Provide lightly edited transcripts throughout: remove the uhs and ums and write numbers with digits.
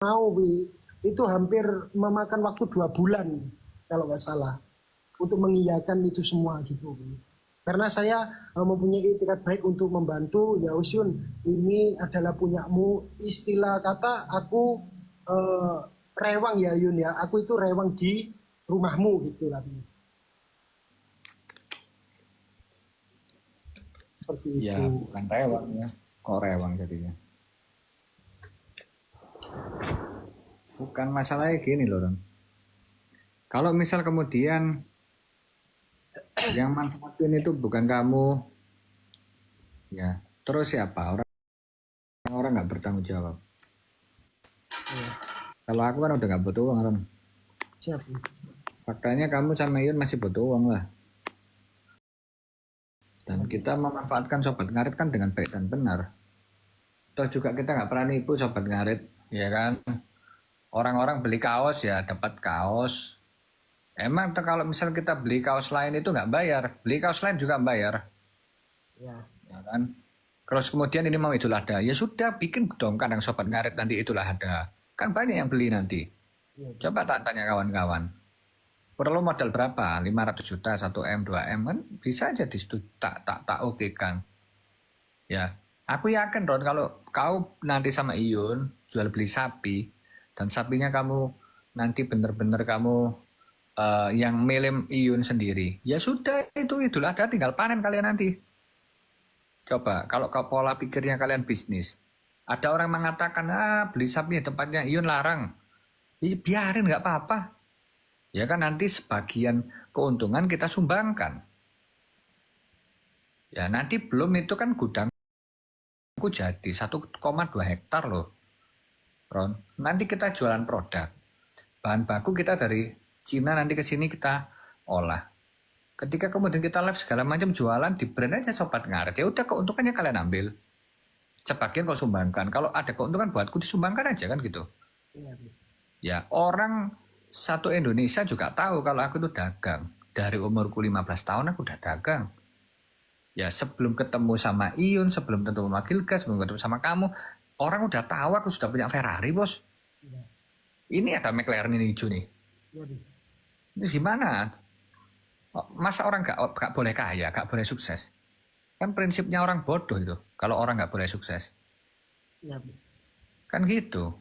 mau, itu hampir memakan waktu 2 bulan kalau nggak salah untuk mengiyakan itu semua gitu. Karena saya mempunyai itikat baik untuk membantu. Ya Usyun, ini adalah punyamu. Istilah kata aku rewang ya Yun ya. Aku itu rewang di rumahmu gitu lah. Seperti Ya, itu. bukan rewang ya. Kok rewang jadinya? Bukan masalahnya gini loh, Ron. Kalau misal kemudian yang manfaatin itu bukan kamu, ya terus siapa? Orang nggak bertanggung jawab. Ya, Kalau aku kan udah nggak butuh uang, Ron. siap. Faktanya kamu sama Yun masih butuh uang lah. Dan kita memanfaatkan sobat ngarit kan dengan baik dan benar. Toh juga kita nggak pernah nipu sobat ngarit, ya kan? Orang-orang beli kaos ya dapat kaos. Emang kalau misal kita beli kaos lain itu nggak bayar, beli kaos lain juga bayar, Ya, ya kan? Terus kemudian ini mau Idul Adha, ya sudah bikin dong kandang sobat ngarit nanti Idul Adha. Kan banyak yang beli nanti. ya, Coba tak tanya kawan-kawan. Perlu modal berapa? 500 juta, 1M, 2M kan bisa aja tak oke kan. Ya, aku yakin Ron kalau kau nanti sama Iyun jual beli sapi dan sapinya kamu nanti bener-bener kamu yang milih Iyun sendiri. Ya sudah itu Idul Adha tinggal panen kalian nanti. Coba kalau kau pola pikirnya kalian bisnis. Ada orang mengatakan beli sapi di tempatnya Iyun larang. Ya, biarin nggak apa-apa. Ya kan nanti sebagian keuntungan kita sumbangkan. Ya nanti belum itu kan gudangku jadi 1,2 hektar loh. Ron, nanti kita jualan produk. Bahan baku kita dari Cina nanti ke sini kita olah. Ketika kemudian kita live segala macam jualan di brand aja sobat ngarit. Ya udah keuntungannya kalian ambil. Sebagian kau sumbangkan. Kalau ada keuntungan buatku disumbangkan aja kan gitu. ya, Ya orang satu Indonesia juga tahu kalau aku itu dagang. Dari umurku 15 tahun aku udah dagang. Ya sebelum ketemu sama Iyun, sebelum ketemu sama Gilgas, sebelum ketemu sama kamu, orang udah tahu aku sudah punya Ferrari bos. ya, Ini ada McLaren ini hijau nih. ya, Ini gimana? Masa orang gak boleh kaya, gak boleh sukses? Kan prinsipnya orang bodoh itu. Kalau orang gak boleh sukses. ya, Kan gitu.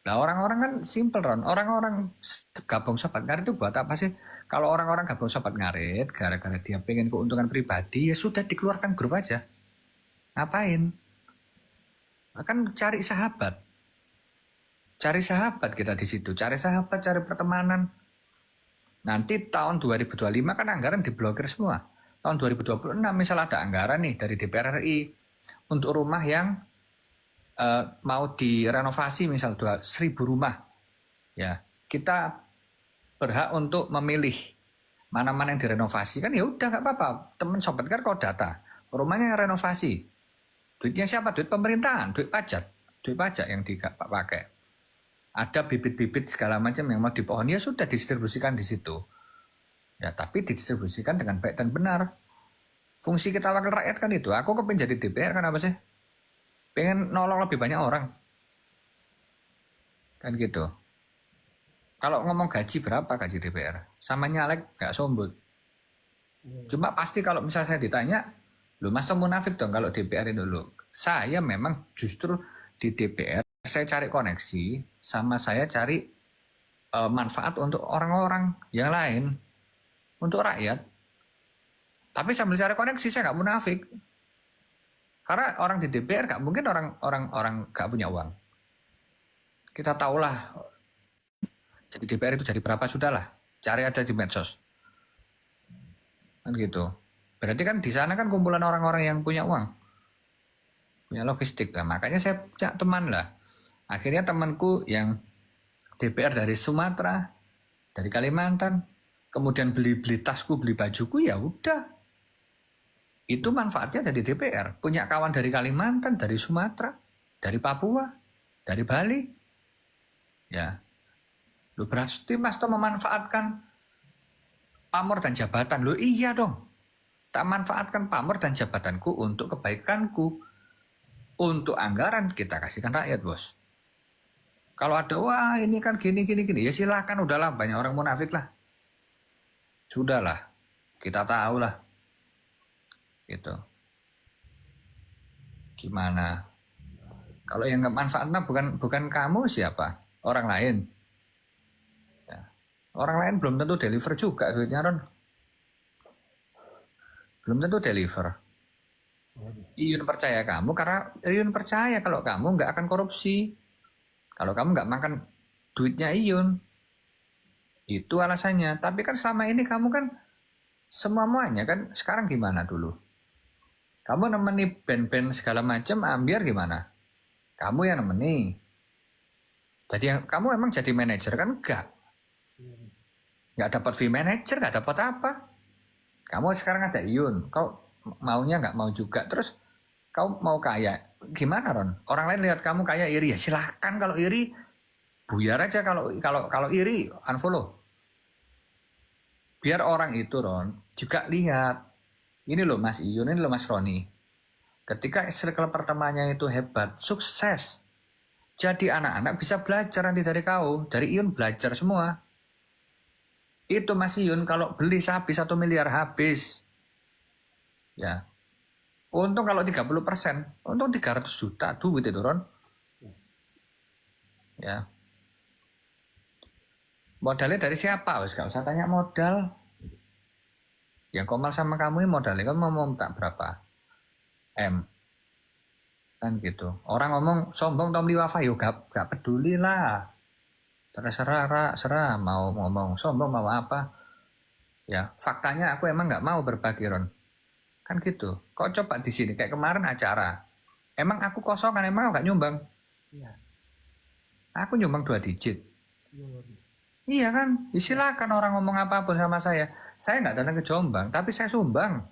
Nah orang-orang kan simple Ron. Orang-orang gabung sobat ngarit itu buat apa sih? Kalau orang-orang gabung sobat ngarit, gara-gara dia pengen keuntungan pribadi, ya sudah dikeluarkan grup aja. Ngapain? Kan cari sahabat. Cari sahabat kita di situ. Cari sahabat, cari pertemanan. Nanti tahun 2025 kan anggaran diblokir semua. Tahun 2026 misal ada anggaran nih dari DPR RI untuk rumah yang mau direnovasi misal 1.000 rumah. Ya, kita berhak untuk memilih mana-mana yang direnovasi kan ya udah nggak apa-apa. Temen sobat kan kalau data rumahnya yang renovasi. Duitnya siapa? Duit pemerintahan, duit pajak yang dipakai. Ada bibit-bibit segala macam yang mau dipohon ya sudah didistribusikan di situ. Ya tapi didistribusikan dengan baik dan benar. Fungsi kita wakil rakyat kan itu. Aku kepengen jadi DPR kan apa sih? Pengen nolong lebih banyak orang. Kan gitu. Kalau ngomong gaji berapa gaji DPR? Sama nyalek nggak sombut. Cuma pasti kalau misalnya saya ditanya, lu masa munafik dong kalau DPR ini dulu. Saya memang justru di DPR saya cari koneksi sama saya cari manfaat untuk orang-orang yang lain, untuk rakyat. Tapi sambil cari koneksi saya nggak munafik. Karena orang di DPR nggak mungkin orang nggak punya uang. Kita tahulah jadi DPR itu jadi berapa sudahlah. Cari ada di medsos. Kan gitu. Berarti kan di sana kan kumpulan orang-orang yang punya uang. Punya logistik lah. Makanya saya punya teman lah. Akhirnya temanku yang DPR dari Sumatera, dari Kalimantan, kemudian beli tasku, beli bajuku, ya udah. Itu manfaatnya dari DPR. Punya kawan dari Kalimantan, dari Sumatera, dari Papua, dari Bali. Ya. Lu berarti Mas Tom memanfaatkan pamor dan jabatan. Lu iya dong. Tak manfaatkan pamor dan jabatanku untuk kebaikanku. Untuk anggaran kita kasihkan rakyat, bos. Kalau ada, wah ini kan gini, gini, gini. Ya silakan, udahlah. Banyak orang munafik lah. Sudahlah. Kita tahu lah. Gitu. Gimana? Kalau yang nggak manfaatnya bukan kamu, siapa? Orang lain. Ya. Orang lain belum tentu deliver juga duitnya, Ron. Belum tentu deliver. Iyun percaya kamu karena Iyun percaya kalau kamu nggak akan korupsi. Kalau kamu nggak makan duitnya Iyun. Itu alasannya. Tapi kan selama ini kamu kan semuanya kan sekarang gimana dulu? Kamu nemeni band-band segala macam, biar gimana? Kamu yang nemeni. Jadi kamu emang jadi manajer kan? Enggak. Nggak dapat fee manajer, nggak dapat apa. Kamu sekarang ada Iyun, kau maunya nggak mau juga. Terus kau mau kaya, gimana Ron? Orang lain lihat kamu kaya iri, ya silahkan. Kalau iri, buyar aja. Kalau iri, unfollow. Biar orang itu Ron juga lihat. Ini loh Mas Iyun, ini loh Mas Roni. Ketika circle pertamanya itu hebat, sukses. Jadi anak-anak bisa belajar nanti dari kau. Dari Iyun belajar semua. Itu Mas Iyun kalau beli sapi 1 miliar habis. Ya. Untung kalau 30%, untung 300 juta duit itu Ron. Ya. Modalnya dari siapa? Gak usah tanya modal. Yang komal sama kamu ini modalnya kan mau minta berapa? M. Kan gitu. Orang ngomong sombong Tom Liwafa, yuk gak peduli lah. Terserah, serah mau ngomong sombong mau apa. Ya, faktanya aku emang nggak mau berbagi Ron. Kan gitu. Kok coba di sini kayak kemarin acara. Emang aku kosong kan, emang aku nggak nyumbang. Iya. Aku nyumbang 2 digit. Iya. Iya kan, silakan orang ngomong apapun sama saya. Saya nggak datang ke Jombang, tapi saya sumbang.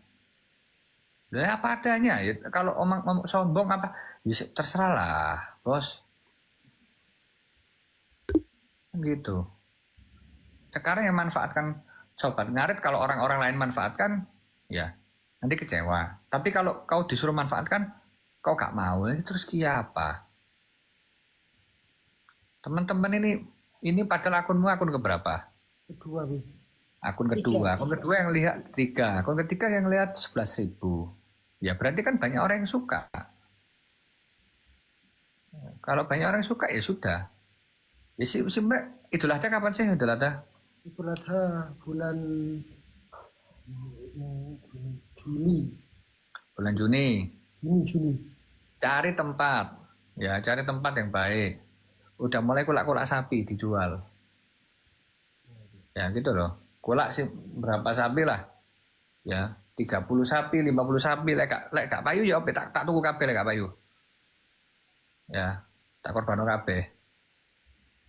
Ya apa adanya. Ya, kalau ngomong sombong apa, ya terserah lah, bos. Gitu. Sekarang yang manfaatkan sobat ngarit, kalau orang-orang lain manfaatkan, ya nanti kecewa. Tapi kalau kau disuruh manfaatkan, kau gak mau, terus apa? Teman-teman ini padahal akunmu akun keberapa? Kedua, Bi. Akun kedua. Akun kedua yang lihat 3. Akun ketiga yang lihat 11.000. Ya berarti kan banyak orang yang suka. Kalau banyak orang yang suka ya sudah. Ya sih Mbak, Idul Adha kapan sih Idul Adha? Idul Adha bulan Juni. Bulan Juni. Juni. Cari tempat. Ya cari tempat yang baik. Udah mulai kulak-kulak sapi dijual. Ya gitu loh. Kulak sih berapa sapi lah. Ya 30 sapi, 50 sapi. Lek gak payu ya tak tuku kabeh lek gak payu. Ya tak korban kabeh.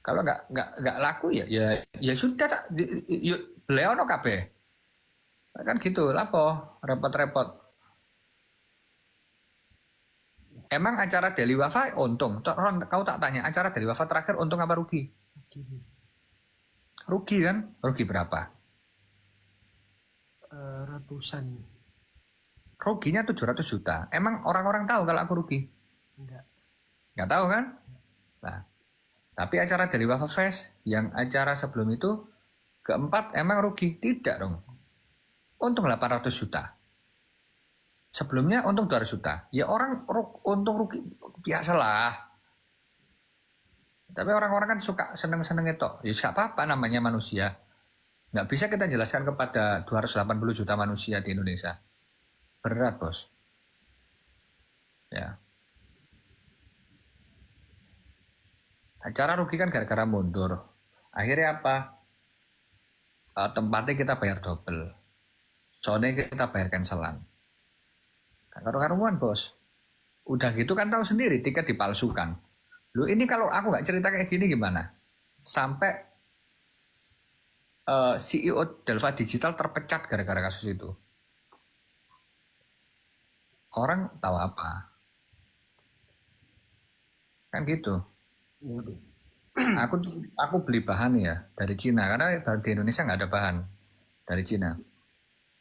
Kalau nggak laku ya sudah tak beliau no kabeh. Kan gitu lapo repot-repot. Emang acara Deli Wafa untung? Ron, kau tak tanya acara Deli Wafa terakhir untung apa rugi? Rugi kan? Rugi berapa? Ratusan. Ruginya 700 juta. Emang orang-orang tahu kalau aku rugi? Nggak tahu kan? Nah, tapi acara Deli Wafa Fest yang acara sebelum itu keempat emang rugi? Tidak dong. Untung 800 juta. Sebelumnya untung 200 juta. Ya orang untung rugi biasalah. Tapi orang-orang kan suka seneng-seneng itu. Ya gak apa-apa namanya manusia. Nggak bisa kita jelaskan kepada 280 juta manusia di Indonesia. Berat bos. Ya. Acara rugi kan gara-gara mundur. Akhirnya apa? Tempatnya kita bayar double. Soalnya kita bayar cancelan. Karu-karuan bos. Udah gitu kan tahu sendiri tiket dipalsukan. Lu ini kalau aku nggak cerita kayak gini gimana? Sampai CEO Delva Digital terpecat gara-gara kasus itu. Orang tahu apa? Kan gitu. Aku beli bahan ya dari Cina karena di Indonesia nggak ada bahan dari Cina.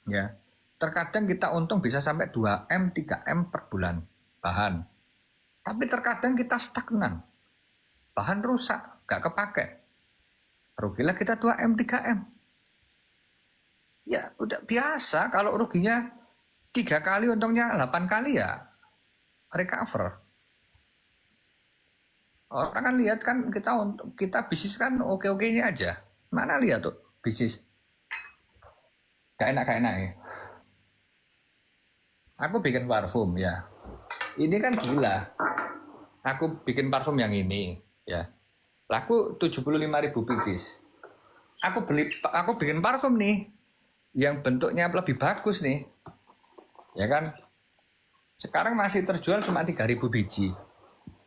Ya. Terkadang kita untung bisa sampai 2M, 3M per bulan bahan. Tapi terkadang kita stagnan. bahan rusak, nggak kepake. Rugilah kita 2M, 3M. Ya udah biasa, kalau ruginya 3 kali, untungnya 8 kali ya recover. Orang kan lihat kan kita bisnis kan oke-okenya aja. Mana lihat tuh bisnis gak enak ya. Aku bikin parfum ya. Ini kan gila. Aku bikin parfum yang ini ya. Laku 75.000 pieces. Aku bikin parfum nih yang bentuknya lebih bagus nih. Ya kan? Sekarang masih terjual cuma 3.000 biji.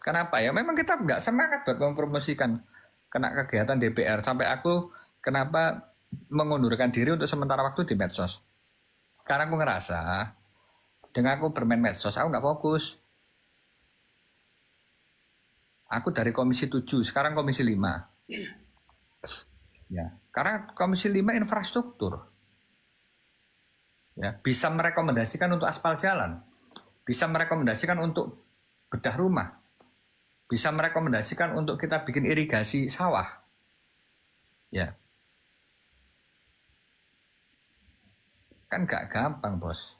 Kenapa ya? Memang kita nggak semangat buat mempromosikan kena kegiatan DPR. Sampai aku kenapa mengundurkan diri untuk sementara waktu di medsos. Karena aku ngerasa dengan aku bermain medsos, aku nggak fokus. Aku dari komisi 7, sekarang komisi 5. Ya, karena komisi 5 infrastruktur. Ya, bisa merekomendasikan untuk aspal jalan. Bisa merekomendasikan untuk bedah rumah. Bisa merekomendasikan untuk kita bikin irigasi sawah. Ya. Kan gak gampang, bos.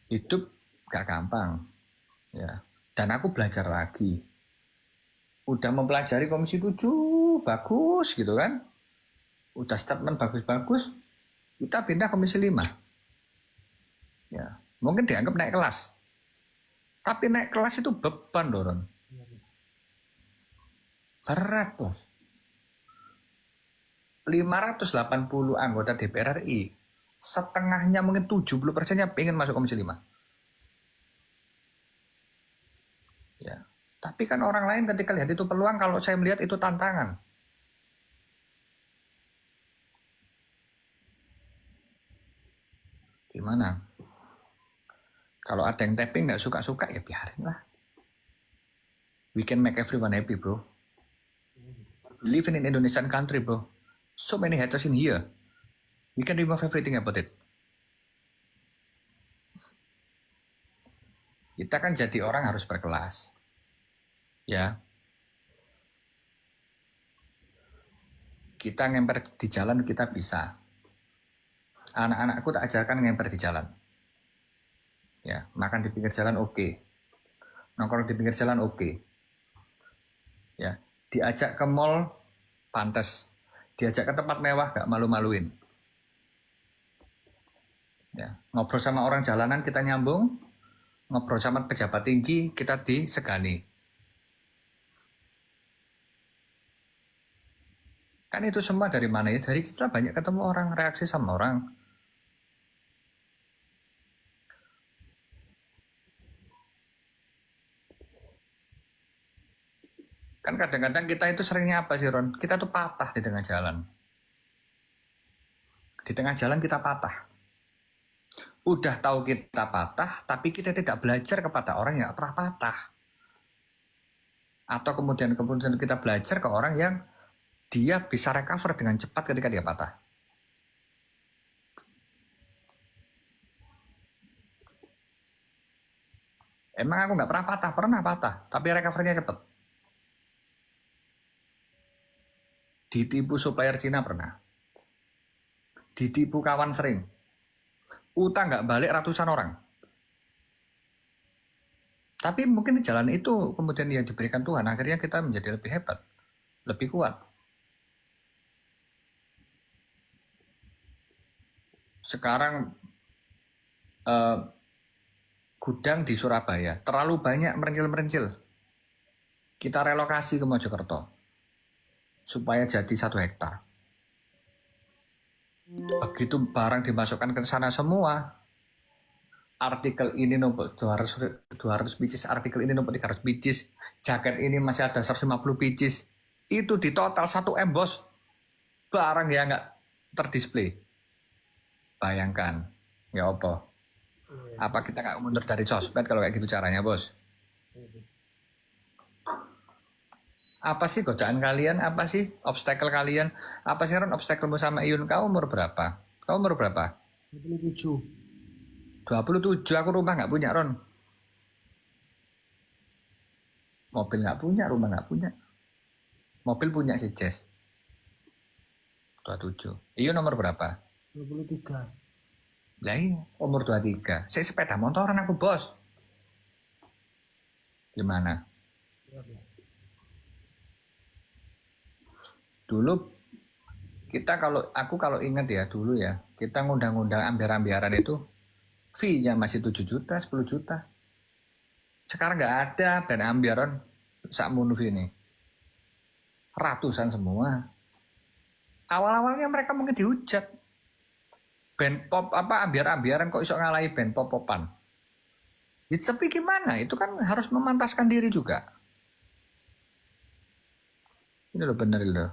Hidup gak gampang. Ya. Dan aku belajar lagi. Udah mempelajari komisi 7, bagus gitu kan. Udah statement bagus-bagus, kita pindah komisi 5. Ya. Mungkin dianggap naik kelas. Tapi naik kelas itu beban, Doron. Berat, bos. 580 anggota DPR RI. Setengahnya mungkin 70%-nya pengen masuk komisi 5. Ya. Tapi kan orang lain ketika lihat itu peluang, kalau saya melihat itu tantangan. Gimana? Kalau ada yang tapping nggak suka-suka ya biarin lah. We can make everyone happy, bro. Living in Indonesian country, bro. So many haters in here. We can remove everything about it. Kita kan jadi orang harus berkelas. Ya. Kita ngemper di jalan kita bisa. Anak-anakku tak ajarkan ngemper di jalan. Ya, makan di pinggir jalan oke. Nongkrong di pinggir jalan oke. Ya, diajak ke mall pantas. Diajak ke tempat mewah gak malu-maluin. Ya, ngobrol sama orang jalanan kita nyambung, ngobrol sama pejabat tinggi kita disegani. Kan itu semua dari mana ya? Dari kita banyak ketemu orang, reaksi sama orang. Kan kadang-kadang kita itu seringnya apa sih, Ron? Kita tuh patah di tengah jalan. Di tengah jalan kita patah. Udah tahu kita patah, tapi kita tidak belajar kepada orang yang pernah patah. Atau kemudian kita belajar ke orang yang dia bisa recover dengan cepat ketika dia patah. Emang aku nggak pernah patah, tapi recovernya cepat. Ditipu supplier Cina pernah. Ditipu kawan sering. Utang nggak balik ratusan orang. Tapi mungkin di jalan itu kemudian yang diberikan Tuhan, akhirnya kita menjadi lebih hebat, lebih kuat. Sekarang gudang di Surabaya terlalu banyak merencil-merencil. Kita relokasi ke Mojokerto supaya jadi 1 hektar. Begitu barang dimasukkan ke sana semua, artikel ini numpuk 200 pieces, artikel ini numpuk 300 pieces, jaket ini masih ada 150 pieces, itu di total 1M, bos. Barang ya nggak terdisplay. Bayangkan, ya apa? Apa kita nggak mundur dari sosmed kalau kayak gitu caranya, bos? Apa sih godaan kalian? Apa sih obstacle kalian? Apa sih, Ron, obstacle-mu sama Iyun? Kau umur berapa? 27. 27, aku rumah nggak punya, Ron. Mobil nggak punya, rumah nggak punya. Mobil punya si Jess. 27. Iya nomor berapa? 23. Lah iya, umur 23. Saya sepeda motoran aku bos. Gimana? Dulu kita kalau ingat ya dulu ya, kita ngundang-undang ambiar-ambiaran itu fee-nya masih 7 juta, 10 juta. Sekarang nggak ada dan ambiaran sakmono ini. Ratusan semua. Awal-awalnya mereka mungkin dihujat. Band pop apa ambiar-ambiaran kok iso ngalahi band pop-popan. Ya, tapi gimana? Itu kan harus memantaskan diri juga. Ini loh bener loh.